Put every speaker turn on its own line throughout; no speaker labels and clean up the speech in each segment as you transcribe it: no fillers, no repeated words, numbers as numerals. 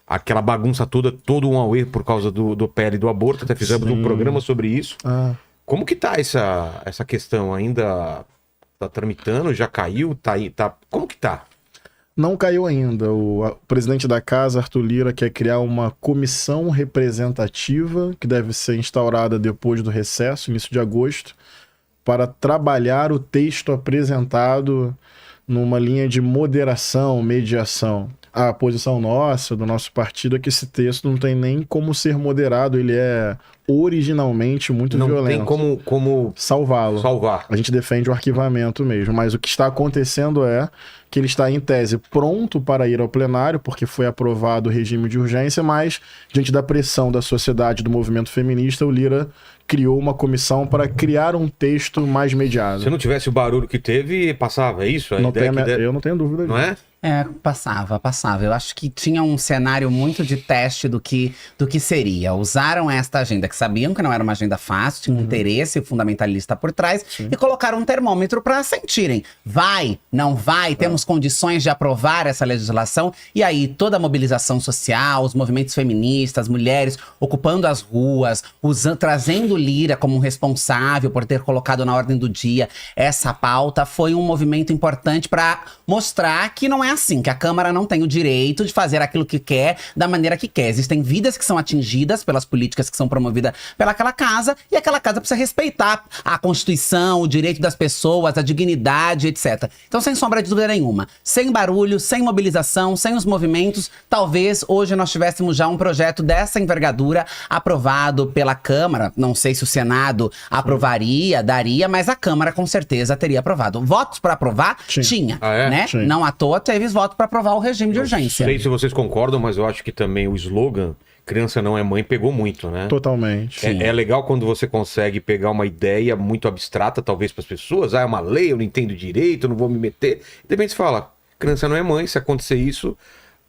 aquela bagunça toda, todo um auê por causa do PL do aborto. Até fizemos um programa sobre isso. Como que tá essa questão? Ainda tá tramitando? Já caiu? Como que tá?
Não caiu ainda. O presidente da casa, Arthur Lira, quer criar uma comissão representativa que deve ser instaurada depois do recesso, início de agosto, para trabalhar o texto apresentado numa linha de moderação, mediação. A posição nossa, do nosso partido, é que esse texto não tem nem como ser moderado, ele é originalmente muito violento.
Não tem como
salvá-lo. A gente defende o arquivamento mesmo, mas o que está acontecendo é que ele está, em tese, pronto para ir ao plenário, porque foi aprovado o regime de urgência, mas, diante da pressão da sociedade, do movimento feminista, o Lira criou uma comissão para criar um texto mais mediado.
Se não tivesse o barulho que teve, passava, é isso?
Eu não tenho dúvida disso.
Não é?
Passava. Eu acho que tinha um cenário muito de teste do que seria. Usaram esta agenda, que sabiam que não era uma agenda fácil, tinha um interesse fundamentalista por trás, e colocaram um termômetro para sentirem. Vai, não vai, temos condições de aprovar essa legislação. E aí, toda a mobilização social, os movimentos feministas, mulheres ocupando as ruas, trazendo Lira como um responsável por ter colocado na ordem do dia essa pauta, foi um movimento importante para mostrar que não é assim, que a Câmara não tem o direito de fazer aquilo que quer, da maneira que quer. Existem vidas que são atingidas pelas políticas que são promovidas pelaquela casa, e aquela casa precisa respeitar a Constituição, o direito das pessoas, a dignidade, etc. Então, sem sombra de dúvida nenhuma, sem barulho, sem mobilização, sem os movimentos, talvez hoje nós tivéssemos já um projeto dessa envergadura aprovado pela Câmara. Não sei se o Senado aprovaria, daria, mas a Câmara com certeza teria aprovado. Votos para aprovar? Tinha, né? Não à toa teve voto para aprovar o regime de urgência.
Não sei se vocês concordam, mas eu acho que também o slogan "Criança não é mãe" pegou muito, né?
Totalmente.
É legal quando você consegue pegar uma ideia muito abstrata, talvez, para as pessoas. É uma lei, eu não entendo direito, eu não vou me meter. De repente você fala, criança não é mãe, se acontecer isso,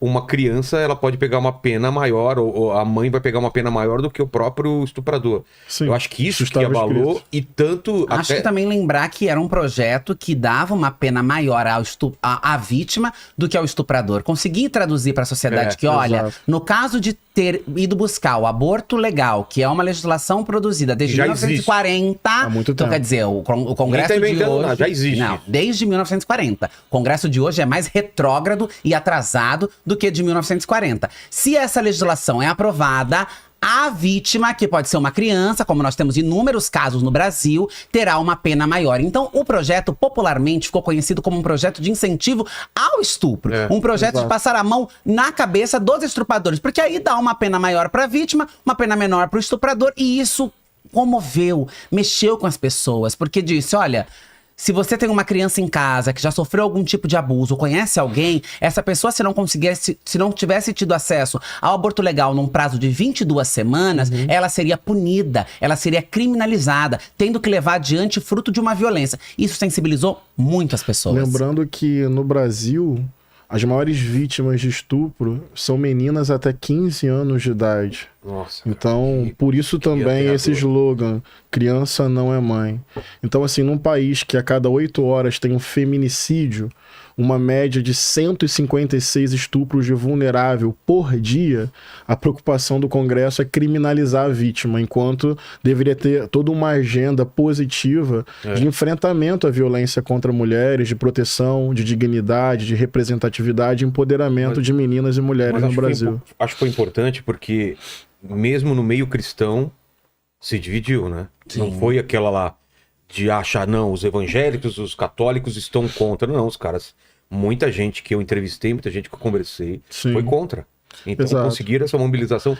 uma criança ela pode pegar uma pena maior, ou a mãe vai pegar uma pena maior do que o próprio estuprador.
Sim,
eu acho que isso que abalou escrito. E tanto...
Acho que também lembrar que era um projeto que dava uma pena maior à vítima do que ao estuprador. Consegui traduzir para a sociedade que, olha, no caso de ter ido buscar o aborto legal, que é uma legislação produzida desde 1940...
Há muito tempo.
Então, quer dizer, o Congresso de hoje...
já existe.
Não, desde 1940. O Congresso de hoje é mais retrógrado e atrasado do que de 1940. Se essa legislação é aprovada, a vítima, que pode ser uma criança, como nós temos inúmeros casos no Brasil, terá uma pena maior. Então, o projeto popularmente ficou conhecido como um projeto de incentivo ao estupro. Um projeto de passar a mão na cabeça dos estupradores, porque aí dá uma pena maior para a vítima, uma pena menor para o estuprador, e isso comoveu, mexeu com as pessoas, porque disse, olha... Se você tem uma criança em casa que já sofreu algum tipo de abuso, ou conhece alguém, essa pessoa, se não tivesse tido acesso ao aborto legal num prazo de 22 semanas, ela seria punida, ela seria criminalizada, tendo que levar adiante fruto de uma violência. Isso sensibilizou muito as pessoas.
Lembrando que no Brasil, as maiores vítimas de estupro são meninas até 15 anos de idade.
Nossa,
então, por isso também esse slogan, criança não é mãe. Então, assim, num país que a cada 8 horas tem um feminicídio, uma média de 156 estupros de vulnerável por dia, a preocupação do Congresso é criminalizar a vítima, enquanto deveria ter toda uma agenda positiva de enfrentamento à violência contra mulheres, de proteção, de dignidade, de representatividade e empoderamento de meninas e mulheres no Brasil.
Acho que foi importante porque, mesmo no meio cristão, se dividiu, né? Sim. Não foi aquela lá de achar, não, os evangélicos, os católicos estão contra. Não, os caras, muita gente que eu entrevistei, muita gente que eu conversei, foi contra. Então conseguiram essa mobilização,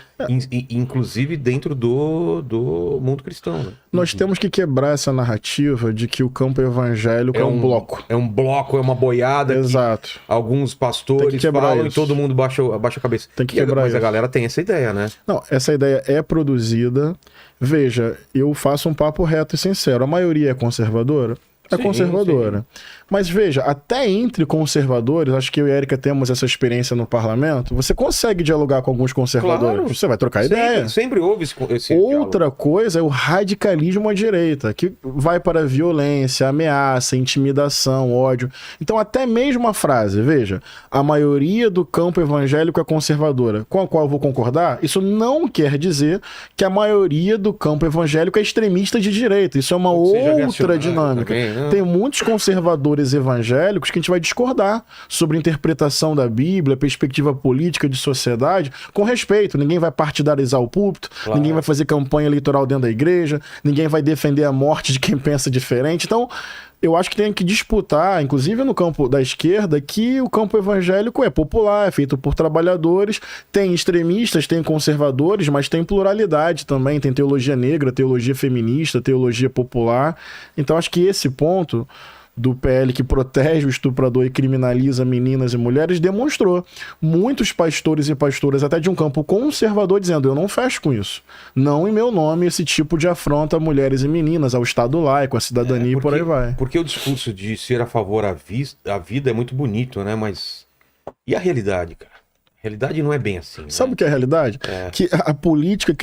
inclusive dentro do mundo cristão. Né?
Nós temos que quebrar essa narrativa de que o campo evangélico é um bloco.
É um bloco, é uma boiada.
Exato.
Que alguns pastores falam e todo mundo baixa a cabeça.
Tem que quebrar
mas
isso.
A galera tem essa ideia, né?
Não, essa ideia é produzida. Veja, eu faço um papo reto e sincero. A maioria é conservadora? é conservadora. Sim. Mas veja, até entre conservadores, acho que eu e a Érica temos essa experiência no parlamento, você consegue dialogar com alguns conservadores. Claro. Você vai trocar ideia.
Sempre houve esse
Outra diálogo. Coisa é o radicalismo à direita, que vai para violência, ameaça, intimidação, ódio. Então até mesmo a frase, veja, a maioria do campo evangélico é conservadora, com a qual eu vou concordar, isso não quer dizer que a maioria do campo evangélico é extremista de direita. Isso é uma outra dinâmica. Também, né? Tem muitos conservadores evangélicos que a gente vai discordar sobre a interpretação da Bíblia, perspectiva política de sociedade, com respeito. Ninguém vai partidarizar o púlpito, claro. Ninguém vai fazer campanha eleitoral dentro da igreja, ninguém vai defender a morte de quem pensa diferente. Então, eu acho que tem que disputar, inclusive no campo da esquerda, que o campo evangélico é popular, é feito por trabalhadores, tem extremistas, tem conservadores, mas tem pluralidade também, tem teologia negra, teologia feminista, teologia popular. Então acho que esse ponto do PL que protege o estuprador e criminaliza meninas e mulheres demonstrou. Muitos pastores e pastoras, até de um campo conservador, dizendo, eu não fecho com isso. Não em meu nome esse tipo de afronta a mulheres e meninas, ao Estado laico, à cidadania e por aí vai.
Porque o discurso de ser a favor à vida é muito bonito, né? Mas e a realidade, cara? A realidade não é bem assim.
Sabe o que é a realidade? Que a política,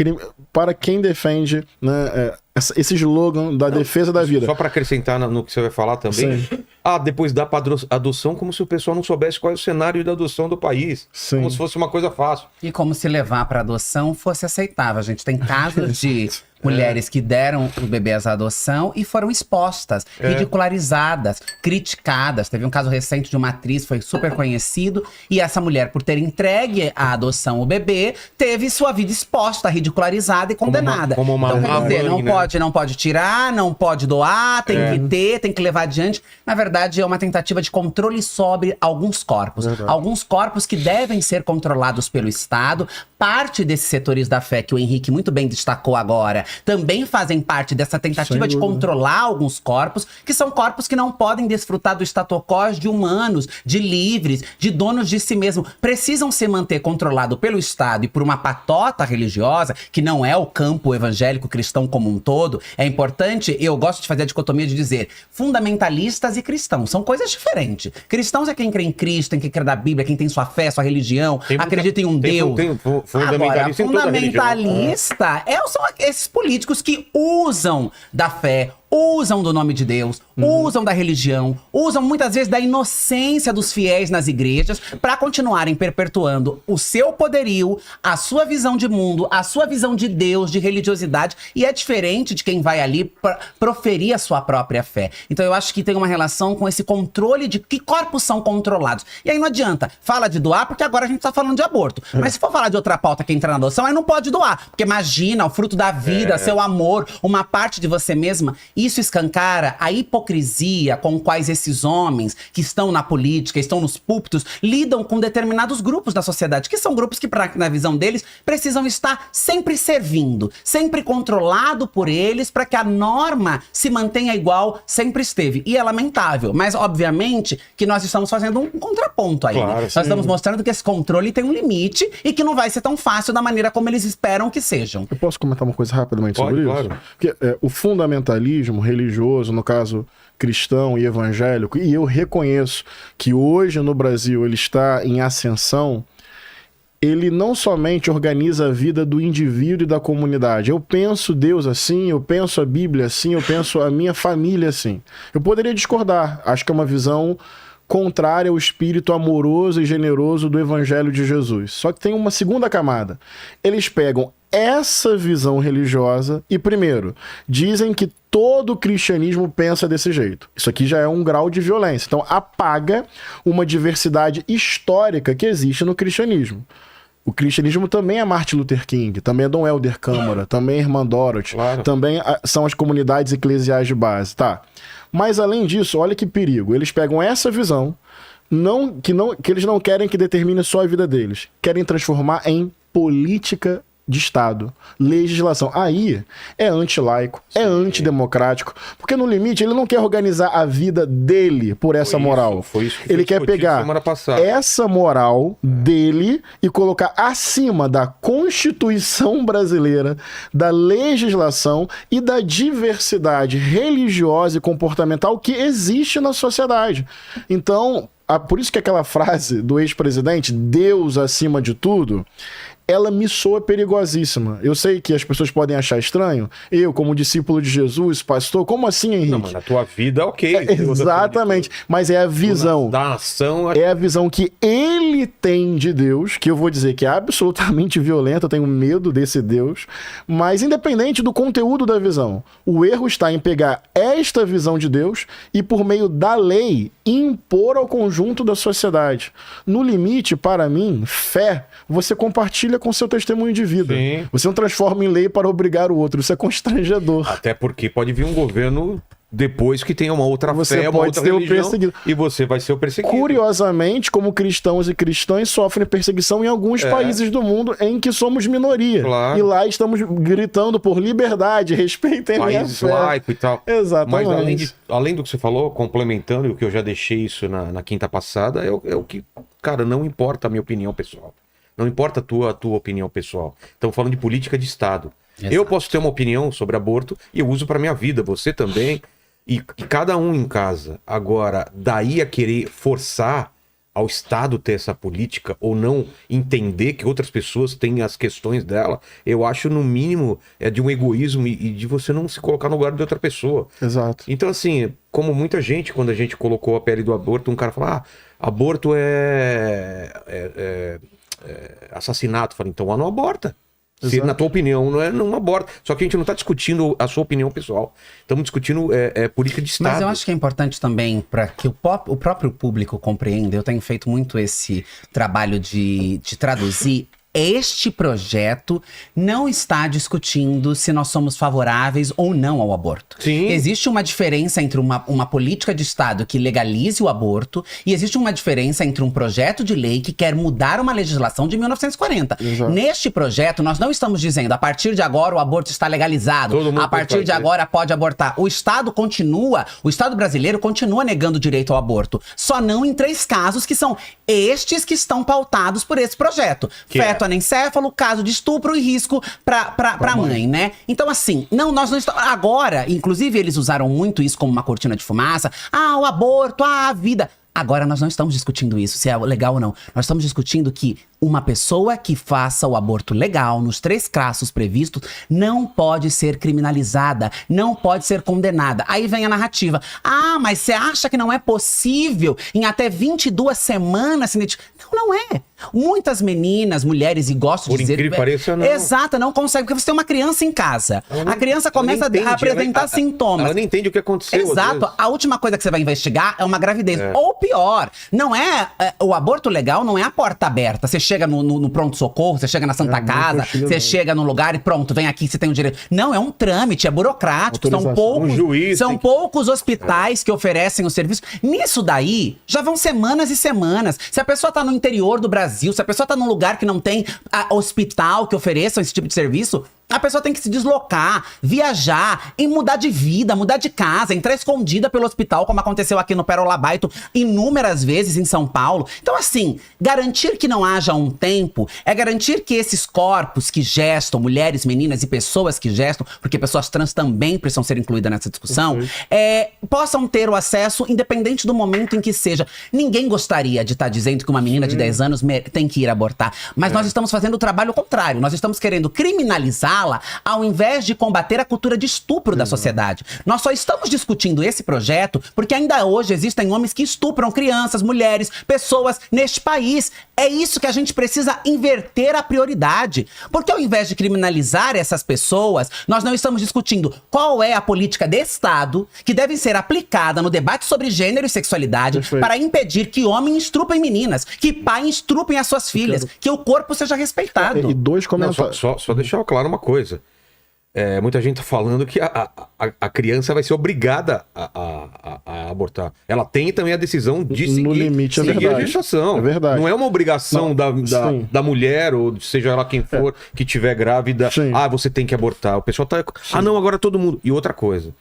para quem defende, né, esse slogan da defesa da vida.
Só para acrescentar no que você vai falar também. Sim. Depois dá para adoção como se o pessoal não soubesse qual é o cenário da adoção do país. Sim. Como se fosse uma coisa fácil.
E como se levar para adoção fosse aceitável. A gente tem casos de mulheres que deram os bebês à adoção e foram expostas, ridicularizadas, criticadas. Teve um caso recente de uma atriz, foi super conhecido, e essa mulher, por ter entregue à adoção o bebê, teve sua vida exposta, ridicularizada e condenada.
Como uma
então, quer dizer, não pode tirar, não pode doar, tem que ter, tem que levar adiante. Na verdade, é uma tentativa de controle sobre alguns corpos. Verdade. Alguns corpos que devem ser controlados pelo Estado. Parte desses setores da fé, que o Henrique muito bem destacou agora, também fazem parte dessa tentativa de controlar alguns corpos, que são corpos que não podem desfrutar do status quo de humanos, de livres, de donos de si mesmo. Precisam se manter controlado pelo Estado e por uma patota religiosa, que não é o campo evangélico cristão como um todo. É importante, eu gosto de fazer a dicotomia de dizer, fundamentalistas e cristãos, são coisas diferentes. Cristãos é quem crê em Cristo, quem crê na Bíblia, quem tem sua fé, sua religião, acredita em um Deus.
Fundamentalista,
agora, fundamentalista são esses políticos que usam da fé, usam do nome de Deus, usam da religião, usam muitas vezes da inocência dos fiéis nas igrejas para continuarem perpetuando o seu poderio, a sua visão de mundo, a sua visão de Deus, de religiosidade, e é diferente de quem vai ali proferir a sua própria fé. Então eu acho que tem uma relação com esse controle de que corpos são controlados. E aí não adianta, fala de doar porque agora a gente tá falando de aborto. Mas se for falar de outra pauta que entra na adoção, aí não pode doar, porque imagina, o fruto da vida, seu amor, uma parte de você mesma. Isso escancara a hipocrisia com quais esses homens que estão na política, estão nos púlpitos, lidam com determinados grupos da sociedade, que são grupos que, na visão deles, precisam estar sempre servindo, sempre controlado por eles, para que a norma se mantenha igual sempre esteve. E é lamentável, mas obviamente que nós estamos fazendo um contraponto aí. Claro, né? Nós estamos mostrando que esse controle tem um limite e que não vai ser tão fácil da maneira como eles esperam que sejam.
Eu posso comentar uma coisa rapidamente sobre isso? Claro. Porque o fundamentalismo religioso, no caso cristão e evangélico, e eu reconheço que hoje no Brasil ele está em ascensão, ele não somente organiza a vida do indivíduo e da comunidade. Eu penso Deus assim, eu penso a Bíblia assim, eu penso a minha família assim. Eu poderia discordar, acho que é uma visão contrária ao espírito amoroso e generoso do Evangelho de Jesus. Só que tem uma segunda camada. Eles pegam essa visão religiosa e, primeiro, dizem que todo o cristianismo pensa desse jeito. Isso aqui já é um grau de violência. Então, apaga uma diversidade histórica que existe no cristianismo. O cristianismo também é Martin Luther King, também é Dom Helder Câmara, também é Irmã Dorothy, também são as comunidades eclesiais de base, tá? Mas, além disso, olha que perigo. Eles pegam essa visão, que eles não querem que determine só a vida deles. Querem transformar em política de Estado, legislação. Aí é anti-laico, é antidemocrático, porque no limite ele não quer organizar a vida dele por essa moral.
Foi isso que
ele quer pegar essa moral dele e colocar acima da Constituição brasileira, da legislação e da diversidade religiosa e comportamental que existe na sociedade. Então, por isso que aquela frase do ex-presidente, Deus acima de tudo, ela me soa perigosíssima. Eu sei que as pessoas podem achar estranho. Eu, como discípulo de Jesus, pastor, como assim, Henrique?
Não, mas na tua vida, ok.
Exatamente. Mas é a visão.
Da nação.
É a visão que ele tem de Deus, que eu vou dizer que é absolutamente violenta, eu tenho medo desse Deus. Mas independente do conteúdo da visão, o erro está em pegar esta visão de Deus e, por meio da lei, impor ao conjunto da sociedade. No limite, para mim, fé, você compartilha com seu testemunho de vida.
Sim.
Você não transforma em lei para obrigar o outro. Isso é constrangedor.
Até porque pode vir um governo depois que tenha uma outra fé, uma outra religião, e você vai ser o perseguido.
Curiosamente, como cristãos e cristãs sofrem perseguição em alguns países do mundo em que somos minoria.
Claro.
E lá estamos gritando por liberdade, respeitem a minha
país
fé.
laico e tal.
Exatamente.
Mas além do que você falou, complementando, e o que eu já deixei isso na quinta passada, é o que, cara, não importa a minha opinião pessoal. Não importa a tua opinião pessoal. Estamos falando de política de Estado. Exato. Eu posso ter uma opinião sobre aborto e eu uso para minha vida, você também. E cada um em casa. Agora, daí a querer forçar ao Estado ter essa política ou não entender que outras pessoas têm as questões dela, eu acho, no mínimo, é de um egoísmo e de você não se colocar no lugar de outra pessoa.
Exato.
Então, assim, como muita gente, quando a gente colocou a pele do aborto, um cara fala, aborto é assassinato. Falei, então não aborta. Se, na tua opinião, não aborta. Só que a gente não está discutindo a sua opinião pessoal. Estamos discutindo política de Estado.
Mas eu acho que é importante também para que o próprio público compreenda. Eu tenho feito muito esse trabalho de traduzir. Este projeto não está discutindo se nós somos favoráveis ou não ao aborto.
Sim. Existe
uma diferença entre uma política de Estado que legalize o aborto e existe uma diferença entre um projeto de lei que quer mudar uma legislação de 1940.
Exato.
Neste projeto, nós não estamos dizendo a partir de agora o aborto está legalizado, a partir de agora pode abortar. O Estado brasileiro continua negando o direito ao aborto. Só não em 3 casos que são estes que estão pautados por esse projeto. Feto anencéfalo, caso de estupro e risco pra mãe, né? Então, assim, nós não estamos... Agora, inclusive, eles usaram muito isso como uma cortina de fumaça. O aborto, a vida... Agora, nós não estamos discutindo isso, se é legal ou não. Nós estamos discutindo que uma pessoa que faça o aborto legal, nos 3 casos previstos, não pode ser criminalizada, não pode ser condenada. Aí vem a narrativa. Mas você acha que não é possível em até 22 semanas se identificar? Não é. Muitas meninas, mulheres, e gosto de dizer...
Por incrível que pareça, não.
Exato, não consegue, porque você tem uma criança em casa. A criança começa a apresentar sintomas.
Ela nem entende o que aconteceu.
Exato. A última coisa que você vai investigar é uma gravidez. Ou pior, não o aborto legal não é a porta aberta. Você chega no pronto-socorro, você chega na Santa Casa, você chega no lugar e pronto, vem aqui, você tem o direito. Não, é um trâmite, é burocrático. São poucos hospitais que oferecem o serviço. Nisso daí, já vão semanas e semanas. Se a pessoa tá no interior do Brasil, se a pessoa tá num lugar que não tem hospital que ofereça esse tipo de serviço, a pessoa tem que se deslocar, viajar e mudar de vida, mudar de casa, entrar escondida pelo hospital, como aconteceu aqui no Pérola Baito inúmeras vezes em São Paulo. Então, assim, garantir que não haja um tempo é garantir que esses corpos que gestam, mulheres, meninas e pessoas que gestam, porque pessoas trans também precisam ser incluídas nessa discussão, possam ter o acesso independente do momento em que seja. Ninguém gostaria de estar dizendo que uma menina de 10 anos tem que ir abortar, mas nós estamos fazendo o trabalho contrário. Nós estamos querendo criminalizar ao invés de combater a cultura de estupro da sociedade. Nós só estamos discutindo esse projeto porque ainda hoje existem homens que estupram crianças, mulheres, pessoas neste país. É isso que a gente precisa inverter a prioridade. Porque ao invés de criminalizar essas pessoas, nós não estamos discutindo qual é a política de Estado que deve ser aplicada no debate sobre gênero e sexualidade para impedir que homens estrupem meninas, que pais estrupem as suas filhas, que o corpo seja respeitado.
E 2 comentários.
Só deixar claro uma coisa. muita gente tá falando que a criança vai ser obrigada a abortar. Ela tem também a decisão de seguir,
no limite, é
seguir
verdade.
a gestação.
É verdade.
Não é uma obrigação da mulher, ou seja ela quem for, que tiver grávida.
Sim.
Você tem que abortar. O pessoal tá... não, agora todo mundo. E outra coisa,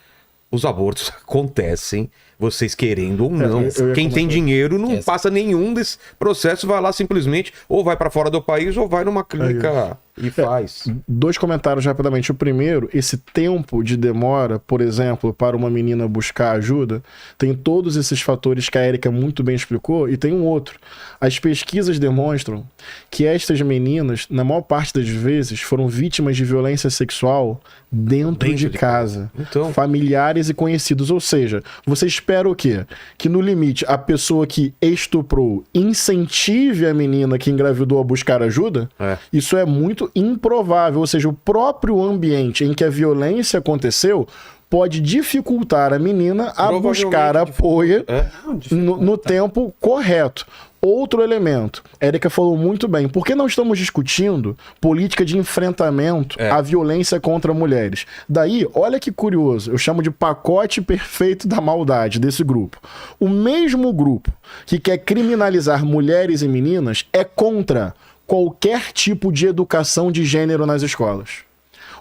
os abortos acontecem, vocês querendo ou não. Quem tem dinheiro não passa nenhum desse processo, vai lá simplesmente, ou vai para fora do país, ou vai numa clínica e faz.
2 comentários rapidamente. O primeiro, esse tempo de demora, por exemplo, para uma menina buscar ajuda, tem todos esses fatores que a Érica muito bem explicou, e tem um outro. As pesquisas demonstram que estas meninas, na maior parte das vezes, foram vítimas de violência sexual dentro de casa.
Então...
familiares e conhecidos. Ou seja, você espera o quê? Que no limite a pessoa que estuprou incentive a menina que engravidou a buscar ajuda? Isso é muito improvável. Ou seja, o próprio ambiente em que a violência aconteceu pode dificultar a menina a buscar apoio no tempo correto. Outro elemento, Érica falou muito bem, por que não estamos discutindo política de enfrentamento à violência contra mulheres? Daí, olha que curioso, eu chamo de pacote perfeito da maldade desse grupo. O mesmo grupo que quer criminalizar mulheres e meninas é contra qualquer tipo de educação de gênero nas escolas.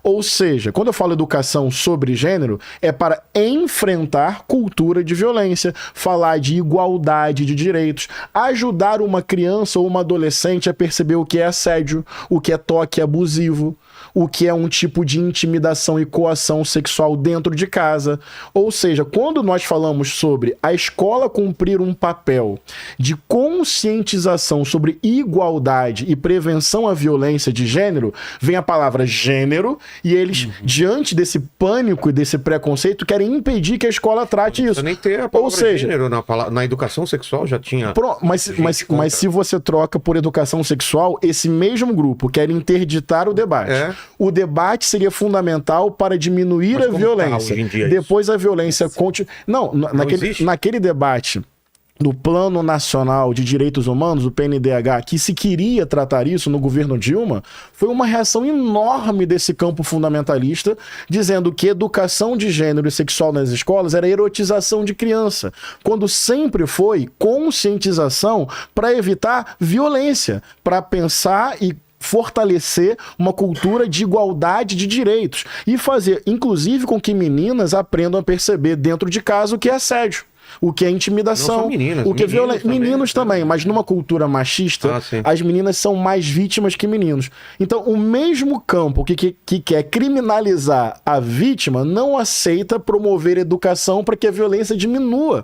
Ou seja, quando eu falo educação sobre gênero, é para enfrentar cultura de violência, falar de igualdade de direitos, ajudar uma criança ou uma adolescente a perceber o que é assédio, o que é toque abusivo, o que é um tipo de intimidação e coação sexual dentro de casa. Ou seja, quando nós falamos sobre a escola cumprir um papel de conscientização sobre igualdade e prevenção à violência de gênero, vem a palavra gênero, e eles, diante desse pânico e desse preconceito, querem impedir que a escola trate isso.
Nem ter a palavra ou seja, gênero na educação sexual já tinha...
Mas se você troca por educação sexual, esse mesmo grupo quer interditar o debate. O debate seria fundamental para diminuir a violência. Depois a violência continua... Não, naquele debate do Plano Nacional de Direitos Humanos, o PNDH, que se queria tratar isso no governo Dilma, foi uma reação enorme desse campo fundamentalista, dizendo que educação de gênero e sexual nas escolas era erotização de criança, quando sempre foi conscientização para evitar violência, para pensar e fortalecer uma cultura de igualdade de direitos e fazer, inclusive, com que meninas aprendam a perceber dentro de casa o que é assédio, o que é intimidação,
não só meninas,
o que é violência. Meninos também, mas numa cultura machista, as meninas são mais vítimas que meninos. Então, o mesmo campo que quer criminalizar a vítima não aceita promover educação para que a violência diminua.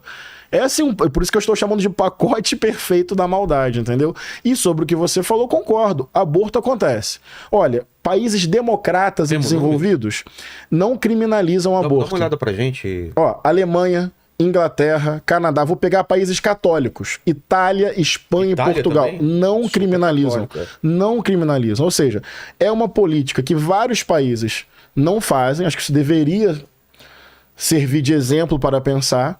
É assim, por isso que eu estou chamando de pacote perfeito da maldade, entendeu? E sobre o que você falou, concordo. Aborto acontece. Olha, países democratas e desenvolvidos não criminalizam aborto.
Dá uma olhada pra gente.
Alemanha, Inglaterra, Canadá, vou pegar países católicos, Itália, Espanha e Portugal, também? Não criminalizam. Não criminalizam. Ou seja, é uma política que vários países não fazem, acho que isso deveria servir de exemplo para pensar.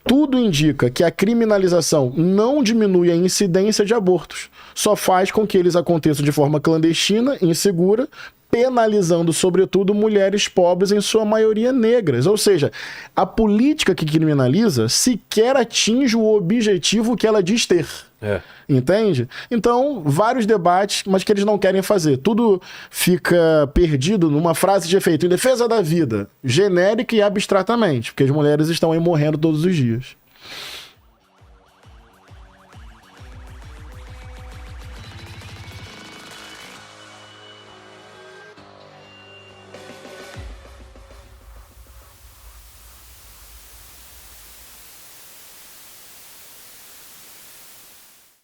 Tudo indica que a criminalização não diminui a incidência de abortos, só faz com que eles aconteçam de forma clandestina, insegura, penalizando, sobretudo, mulheres pobres, em sua maioria negras. Ou seja, a política que criminaliza sequer atinge o objetivo que ela diz ter. Entende? Então, vários debates, mas que eles não querem fazer. Tudo fica perdido numa frase de efeito: em defesa da vida, genérica e abstratamente, porque as mulheres estão aí morrendo todos os dias.